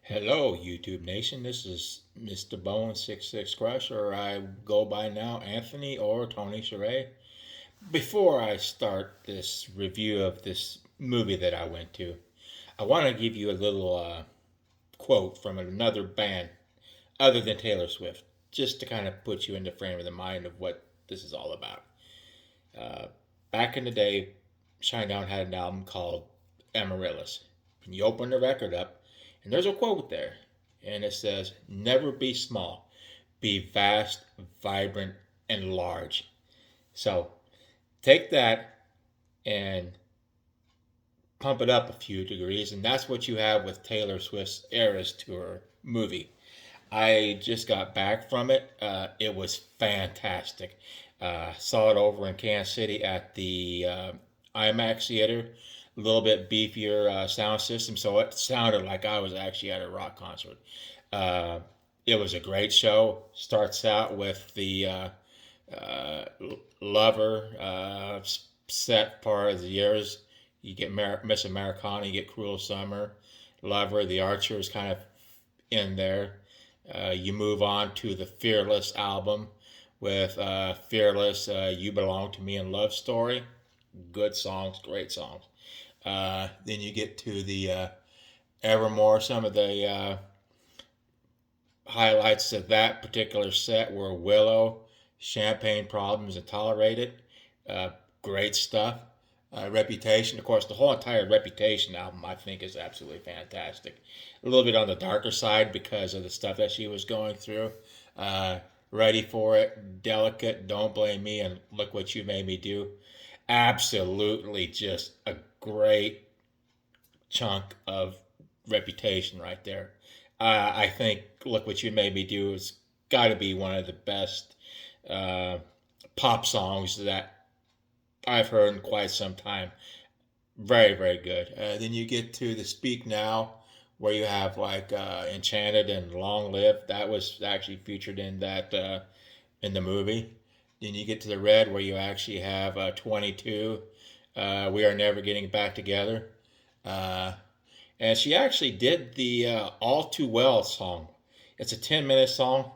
Hello, YouTube Nation. This is Mr. Bone66 Crush, or I go by now Anthony or Tony Sheree. Before I start this review of this movie that I went to, I want to give you a little quote from another band other than Taylor Swift, just to kind of put you in the frame of the mind of what this is all about. Uh, Back in the day, Shinedown had an album called Amaryllis. And you open the record up, and there's a quote there, and it says, "Never be small, be vast, vibrant, and large." So take that and pump it up a few degrees, and that's what you have with Taylor Swift's Eras Tour movie. I just got back from it. It was fantastic. Saw it over in Kansas City at the IMAX theater. A little bit beefier sound system, so it sounded like I was actually at a rock concert. Uh, it was a great show. Starts out with the uh, Lover set part of the years. You get Miss Americana, you get Cruel Summer, Lover, The Archer is kind of in there. You move on to the Fearless album with Fearless, You Belong to Me, and Love Story. Good songs, great songs. Then you get to the Evermore. Some of the highlights of that particular set were Willow, Champagne Problems, and Tolerated. Uh, Great stuff. Reputation, of course, the whole entire Reputation album, I think, is absolutely fantastic. A little bit on the darker side because of the stuff that she was going through. Uh, Ready for It, Delicate, Don't Blame Me, and Look What You Made Me Do. Absolutely just a great chunk of Reputation right there. I think Look What You Made Me Do has got to be one of the best uh, pop songs that I've heard in quite some time. Very, very good. Then you get to the Speak Now, where you have like Enchanted and Long Live. That was actually featured in that in the movie. Then you get to the Red, where you actually have 22. We Are Never Getting Back Together. Uh, and she actually did the All Too Well song. It's a 10-minute song.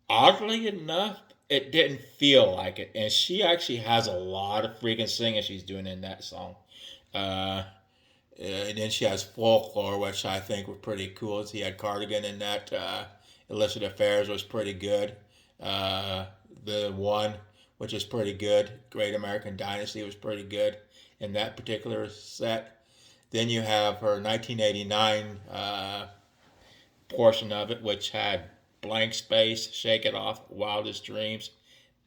Oddly enough, it didn't feel like it. And she actually has a lot of freaking singing she's doing in that song. Uh, and then she has Folklore, which I think were pretty cool. She had Cardigan in that. Illicit Affairs was pretty good. Uh, the One, which is pretty good. Great American Dynasty was pretty good in that particular set. Then you have her 1989 portion of it, which had Blank Space, Shake It Off, Wildest Dreams,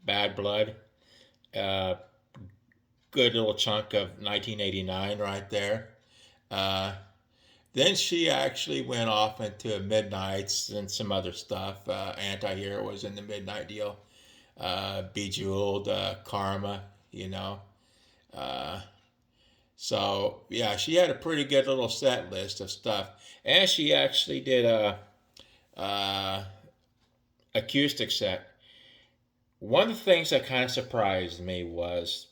Bad Blood. Uh, Good little chunk of 1989 right there. Uh, then she actually went off into Midnights and some other stuff. Anti-Hero was in the Midnight deal. Bejeweled, Karma, you know. Uh, so, yeah, she had a pretty good little set list of stuff. And she actually did a acoustic set. One of the things that kind of surprised me was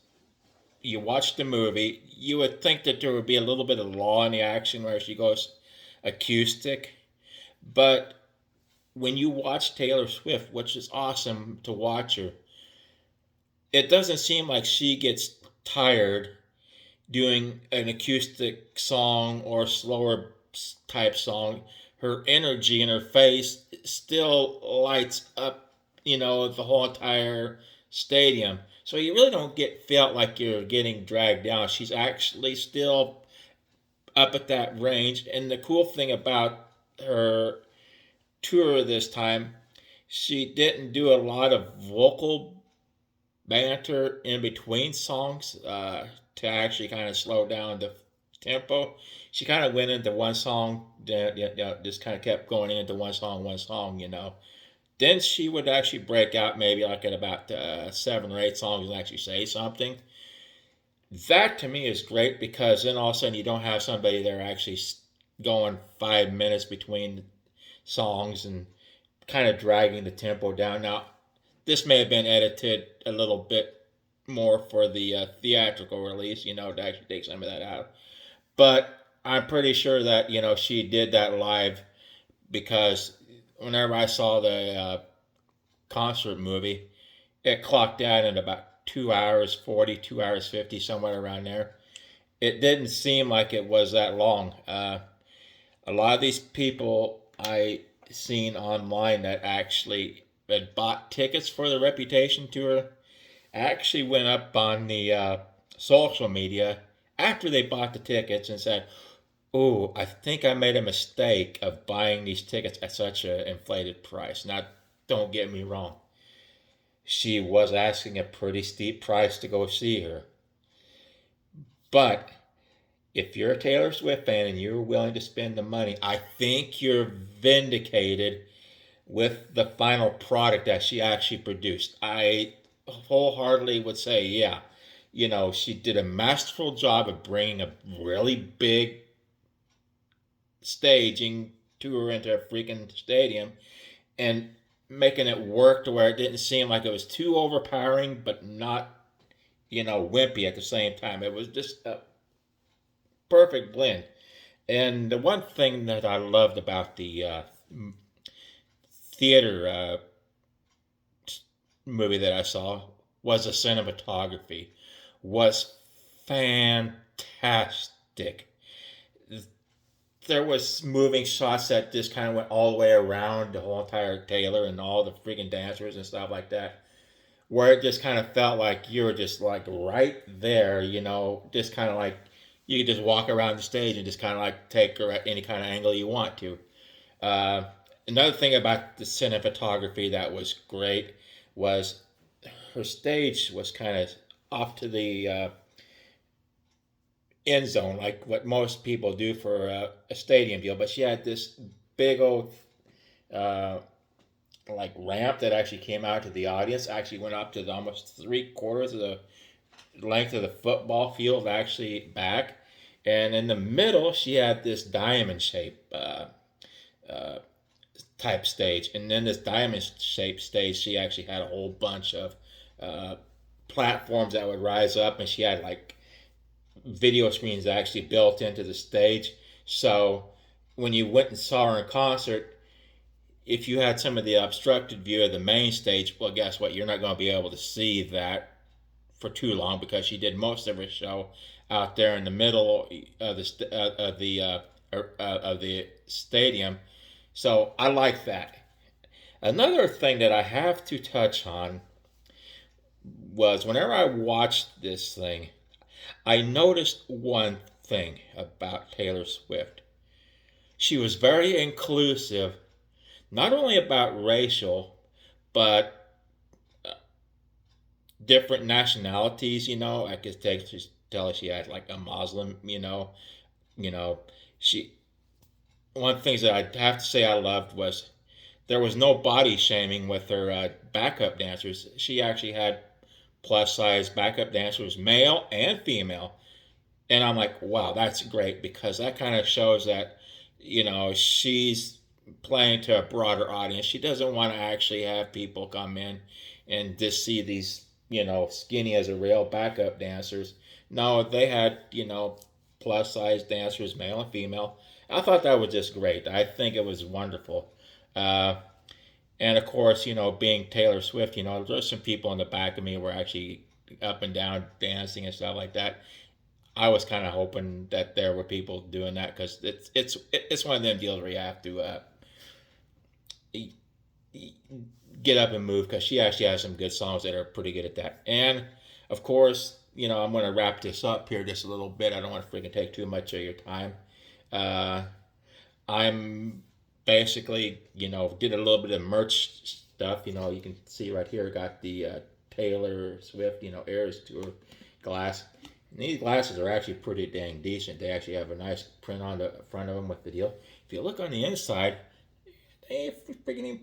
you watch the movie, you would think that there would be a little bit of law in the action where she goes acoustic. But when you watch Taylor Swift, which is awesome to watch her, it doesn't seem like she gets tired doing an acoustic song or slower type song. Her energy in her face still lights up, the whole entire stadium. So you really don't get felt like you're getting dragged down. She's actually still up at that range. And the cool thing about her tour this time, she didn't do a lot of vocal banter in between songs to actually kind of slow down the tempo. She kind of went into one song, just kind of kept going into one song. Then she would actually break out maybe like at about 7 or 8 songs and actually say something. That to me is great because then all of a sudden you don't have somebody there actually going 5 minutes between songs and kind of dragging the tempo down. Now, this may have been edited a little bit more for the theatrical release, to actually take some of that out. But I'm pretty sure that, she did that live because whenever I saw the concert movie, it clocked out in about 2 hours 40, 2 hours 50, somewhere around there. It didn't seem like it was that long. A lot of these people I seen online that actually had bought tickets for the Reputation tour actually went up on the social media after they bought the tickets and said, "Oh, I think I made a mistake of buying these tickets at such an inflated price." Now, don't get me wrong, she was asking a pretty steep price to go see her, but if you're a Taylor Swift fan and you're willing to spend the money, I think you're vindicated with the final product that she actually produced. I wholeheartedly would say, yeah, she did a masterful job of bringing a really big staging tour into a freaking stadium and making it work to where it didn't seem like it was too overpowering, but not, wimpy at the same time. It was just a perfect blend. And the one thing that I loved about the theater movie that I saw was the cinematography was fantastic. There was moving shots that just kind of went all the way around the whole entire Taylor and all the freaking dancers and stuff like that, where it just kind of felt like you were just like right there, just kind of like you could just walk around the stage and just kind of like take her at any kind of angle you want to. Uh, Another thing about the cinematography that was great was her stage was kind of off to the end zone, like what most people do for a stadium deal. But she had this big old uh, like ramp that actually came out to the audience. Actually went up to almost 3/4 of the length of the football field, actually back. And in the middle, she had this diamond shape uh, type stage. And then this diamond shaped stage, she actually had a whole bunch of uh, platforms that would rise up, and she had like video screens actually built into the stage. So when you went and saw her in concert, if you had some of the obstructed view of the main stage, well, guess what? You're not going to be able to see that for too long because she did most of her show out there in the middle of the stadium. So I like that. Another thing that I have to touch on was whenever I watched this thing, I noticed one thing about Taylor Swift. She was very inclusive, not only about racial, but different nationalities. I could tell she had like a Muslim. You know, she. One of the things that I have to say I loved was there was no body shaming with her backup dancers. She actually had plus size backup dancers, male and female. And I'm like, wow, that's great because that kind of shows that, she's playing to a broader audience. She doesn't want to actually have people come in and just see these, skinny as a rail backup dancers. No, they had, plus size dancers, male and female. I thought that was just great. I think it was wonderful. Uh, and of course, being Taylor Swift, there's some people in the back of me were actually up and down dancing and stuff like that. I was kind of hoping that there were people doing that because it's one of them deals where you have to get up and move because she actually has some good songs that are pretty good at that. And of course, I'm going to wrap this up here just a little bit. I don't want to freaking take too much of your time. Uh, I'm basically, did a little bit of merch stuff. You can see right here, got the Taylor Swift, Eras Tour glass. And these glasses are actually pretty dang decent. They actually have a nice print on the front of them with the deal. If you look on the inside, they freaking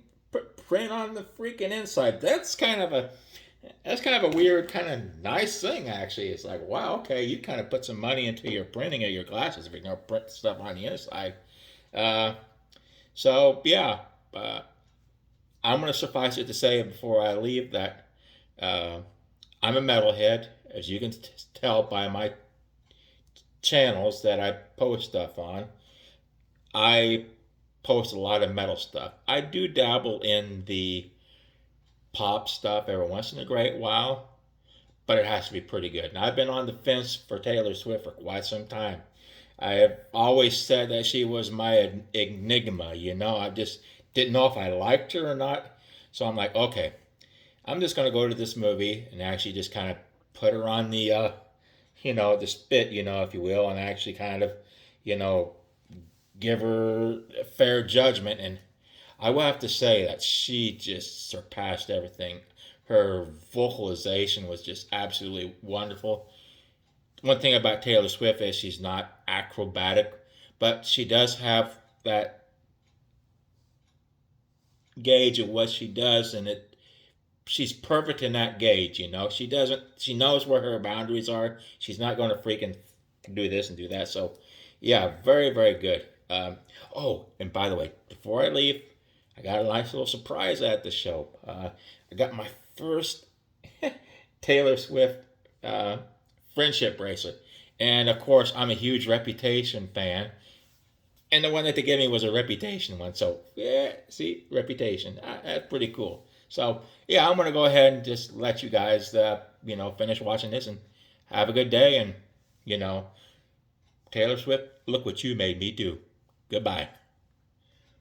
print on the freaking inside. That's kind of a weird, kind of nice thing. Actually, it's like, wow, okay, you kind of put some money into your printing of your glasses if you're gonna print stuff on the inside. Uh, so yeah, uh, I'm gonna suffice it to say before I leave that uh, I'm a metalhead, as you can tell by my channels that I post stuff on. I post a lot of metal stuff. I do dabble in the pop stuff every once in a great while, but it has to be pretty good. And I've been on the fence for Taylor Swift for quite some time. I have always said that she was my enigma, you know. I just didn't know if I liked her or not. So I'm like, okay, I'm just going to go to this movie and actually just kind of put her on the, the spit, if you will, and actually kind of, you know, give her a fair judgment. And I will have to say that she just surpassed everything. Her vocalization was just absolutely wonderful. One thing about Taylor Swift is she's not acrobatic, but she does have that gauge of what she does, and she's perfect in that gauge. She knows where her boundaries are. She's not going to freaking do this and do that. So, yeah, very very good. Oh, and by the way, before I leave, I got a nice little surprise at the show. I got my first Taylor Swift uh, friendship bracelet. And of course, I'm a huge Reputation fan. And the one that they gave me was a Reputation one. So, yeah, see, Reputation. That's pretty cool. So, yeah, I'm going to go ahead and just let you guys, finish watching this and have a good day. And, you know, Taylor Swift, look what you made me do. Goodbye.